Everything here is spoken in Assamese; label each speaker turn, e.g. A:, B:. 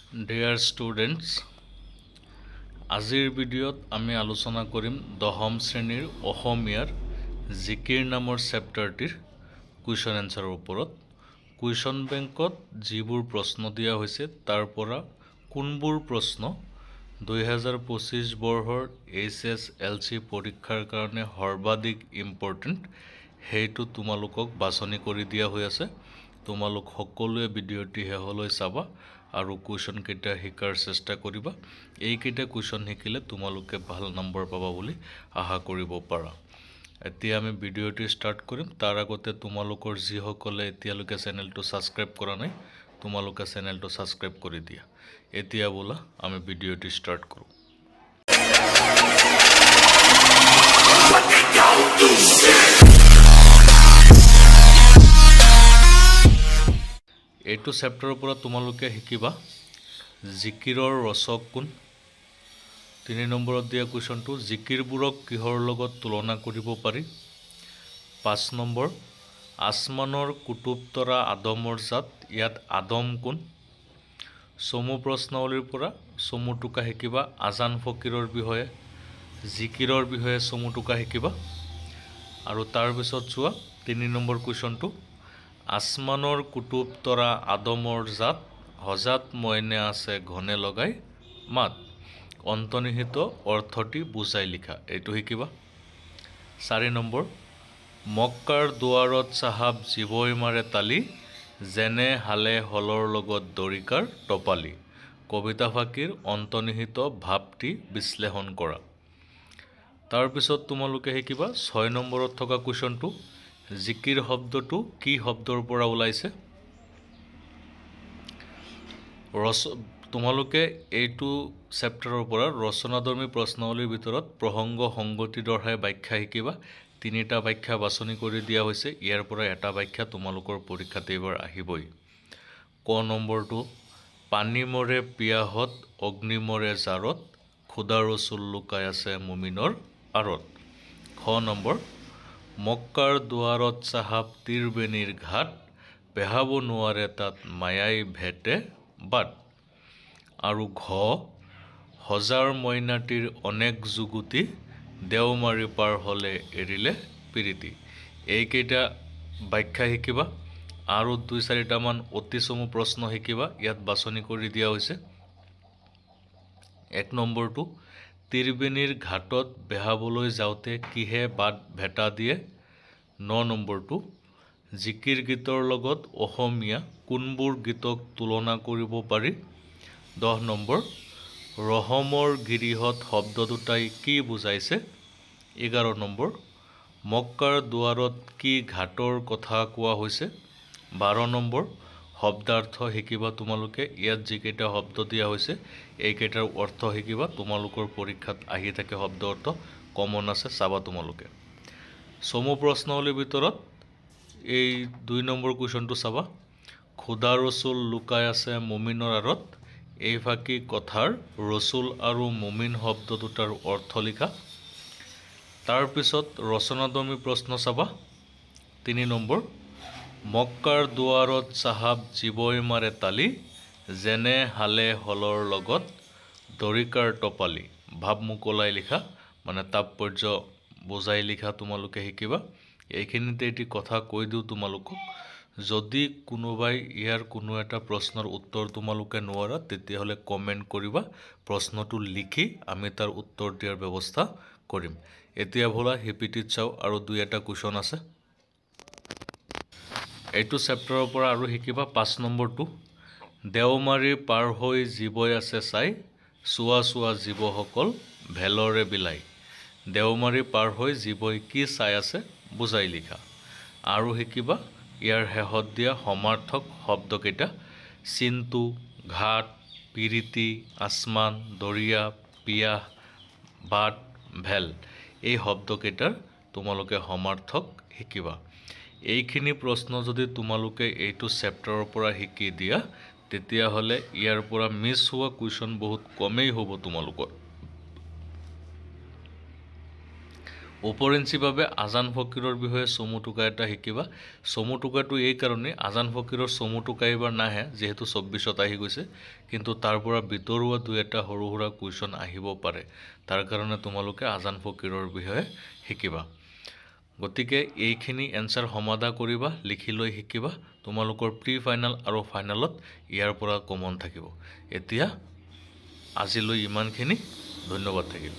A: Dear students, আজিৰ ভিডিঅ'ত আমি আলোচনা কৰিম দশম শ্ৰেণীৰ অসমীয়াৰ জিকিৰ নামৰ চেপ্টাৰটিৰ কুৱেশ্যন এনসাৰৰ ওপৰত। কুৱেশ্যন বেংকত যিবোৰ প্ৰশ্ন দিয়া হৈছে তাৰ পৰা কোনবোৰ প্ৰশ্ন 2025 বৰ্ষৰ HSLC পৰীক্ষাৰ কাৰণে সৰ্বাধিক ইম্পৰ্টেণ্ট সেইটো তোমালোকক বাছনি কৰি দিয়া হৈ আছে। তোমালোক সকলোৱে ভিডিঅ'টি শেষলৈ চাবা আৰু কুৱেশ্যন কেইটা শিকাৰ চেষ্টা কৰিবা। এইকেইটা কুৱেশ্যন শিকিলে তোমালোকে ভাল নম্বৰ পাবা বুলি আশা কৰিব পাৰা। এতিয়া আমি ভিডিঅ'টি ষ্টাৰ্ট কৰিম। তাৰ আগতে তোমালোকৰ যিসকলে এতিয়ালৈকে চেনেলটো ছাবস্ক্ৰাইব কৰা নাই তোমালোকে চেনেলটো ছাবস্ক্ৰাইব কৰি দিয়া। এতিয়া ব'লা আমি ভিডিঅ'টি ষ্টাৰ্ট কৰোঁ। এইটো চেপ্টাৰৰ পৰা তোমালোকে শিকিবা জিকিৰৰ ৰচক কোন। 3 নম্বৰত দিয়া কুৱেশ্যনটো জিকিৰবোৰক কিহৰ লগত তুলনা কৰিব পাৰি। 5 নম্বৰ আসমানৰ কুতুব তৰা আদমৰ জাত, ইয়াত আদম কোন। চমু প্ৰশ্নাৱলীৰ পৰা চমু টোকা শিকিবা আজান ফকীৰৰ বিষয়ে, জিকিৰৰ বিষয়ে চমু টোকা শিকিবা। আৰু তাৰপিছত চোৱা 3 নম্বৰ কুৱেশ্যনটো আসমানৰ কুতুব তৰা আদমৰ জাত, হজাত মইনে আছে ঘনে লগাই মাত, অন্তৰ্নিহিত অৰ্থটি বুজাই লিখা। এইটো শিকিবা। 4 নম্বৰ মক্কাৰ দুৱাৰত চাহাব জীৱই মাৰে তালি, যেনে হালে হলৰ লগত দৰিকাৰ টপালি, কবিতা ফাঁকিৰ অন্তৰ্নিহিত ভাৱটি বিশ্লেষণ কৰা। তাৰপিছত তোমালোকে শিকিবা 6 নম্বৰত থকা কুৱেশ্যনটো জিকিৰ শব্দটো কি শব্দৰ পৰা ওলাইছে। তোমালোকে এইটো চেপ্টাৰৰ পৰা ৰচনাধৰ্মী প্ৰশ্নাৱলীৰ ভিতৰত প্ৰসংগ সংগতি দৰ্শাই ব্যাখ্যা শিকিবা। 3টা ব্যাখ্যা বাছনি কৰি দিয়া হৈছে। ইয়াৰ পৰা এটা ব্যাখ্যা তোমালোকৰ পৰীক্ষাত এইবাৰ আহিবই। ক নম্বৰটো পানী মৰে পিয়াহত অগ্নি মৰে জাৰত, খুদা ৰচুল লুকাই আছে মুমিনৰ আঁৰত। খ নম্বৰ মক্কাৰ দুৱাৰত চাহাব তীৰবেণীৰ ঘাট, পেহাব নোৱাৰে তাত মায়াই ভেটে বাট। আৰু ঘ হজাৰ মইনাটিৰ অনেক যুগুতি, দেওমাৰি পাৰ হ'লে এৰিলে পিৰিতি। এইকেইটা ব্যাখ্যা শিকিবা আৰু 2-4টামান অতি চমু প্ৰশ্ন শিকিবা। ইয়াত বাছনি কৰি দিয়া হৈছে। 1 নম্বৰটো তীৰবেণীৰ ঘাটত বেহাবলৈ যাওঁতে কিহে বাট ভেটা দিয়ে। 9 নম্বৰটো জিকিৰ গীতৰ লগত অসমীয়া কোনবোৰ গীতক তুলনা কৰিব পাৰি। 10 নম্বৰ ৰহমৰ গিৰিহত শব্দ দুটাই কি বুজাইছে। 11 নম্বৰ মক্কাৰ দুৱাৰত কি ঘাটৰ কথা কোৱা হৈছে। 12 নম্বৰ শব্দাৰ্থ শিকিবা তোমালোকে। ইয়াত যিকেইটা শব্দ দিয়া হৈছে এইকেইটাৰ অৰ্থ শিকিবা। তোমালোকৰ পৰীক্ষাত আহি থাকে শব্দ অৰ্থ কমন আছে, চাবা তোমালোকে। চমু প্ৰশ্নাৱলীৰ ভিতৰত এই 2 নম্বৰ কুৱেশ্যনটো চাবা খুদা ৰচুল লুকাই আছে মুমিনৰ আঁৰত, এই ফাঁকি কথাৰ ৰচুল আৰু মুমিন শব্দ দুটাৰ অৰ্থ লিখা। তাৰপিছত ৰচনাধৰ্মী প্ৰশ্ন চাবা 3 নম্বৰ মক্কাৰ দুৱাৰত চাহাব জীৱই মাৰে তালি, যেনে হালে হলৰ লগত দৰিকাৰ টপালি। ভাৱ মোকলাই লিখা মানে তাৎপৰ্য বুজাই লিখা তোমালোকে শিকিবা। এইখিনিতে এটি কথা কৈ দিওঁ তোমালোকক, যদি কোনোবাই ইয়াৰ কোনো এটা প্ৰশ্নৰ উত্তৰ তোমালোকে নোৱাৰা তেতিয়াহ'লে কমেণ্ট কৰিবা। প্ৰশ্নটো লিখি আমি তাৰ উত্তৰ দিয়াৰ ব্যৱস্থা কৰিম। এতিয়া ব'লা হিপিটিত চাওঁ আৰু 2-এটা কুৱেশ্যন আছে। এইটো চেপ্টাৰৰ পৰা আৰু শিকিবা 5 নম্বৰটো দেওমাৰি পাৰ হৈ জীৱই আছে চাই, চোৱা চোৱা জীৱসকল ভেলৰে বিলাই। দেওমাৰি পাৰ হৈ জীৱই কি চাই আছে বুজাই লিখা। আৰু শিকিবা ইয়াৰ শেষত দিয়া সমাৰ্থক শব্দকেইটা চিন্তু, ঘাট, পিৰিতি, আসমান, দৰিয়া, পিয়াহ, বাট, ভেল। এই শব্দকেইটাৰ তোমালোকে সমাৰ্থক শিকিবা। এইখিনি প্ৰশ্ন যদি তোমালোকে এইটো চেপ্টাৰৰ পৰা শিকি দিয়া তেতিয়াহ'লে ইয়াৰ পৰা মিছ হোৱা কুৱেশ্যন বহুত কমেই হ'ব তোমালোকৰ। ওপৰেঞ্চিভাৱে আজান ফকীৰৰ বিষয়ে চমু টোকা এটা শিকিবা। চমু টোকাটো এই কাৰণেই আজান ফকীৰৰ চমু টোকা এইবাৰ নাহে যিহেতু 24ত আহি গৈছে, কিন্তু তাৰ পৰা ভিতৰুৱা দুই এটা সৰু সুৰা কুৱেশ্যন আহিব পাৰে। তাৰ কাৰণে তোমালোকে আজান ফকীৰৰ বিষয়ে শিকিবা। গতিকে এইখিনি এনচাৰ সমাধা কৰিবা, লিখি লৈ শিকিবা। তোমালোকৰ প্ৰি ফাইনেল আৰু ফাইনেলত ইয়াৰ পৰা কমন থাকিব। এতিয়া আজিলৈ ইমানখিনি, ধন্যবাদ থাকিল।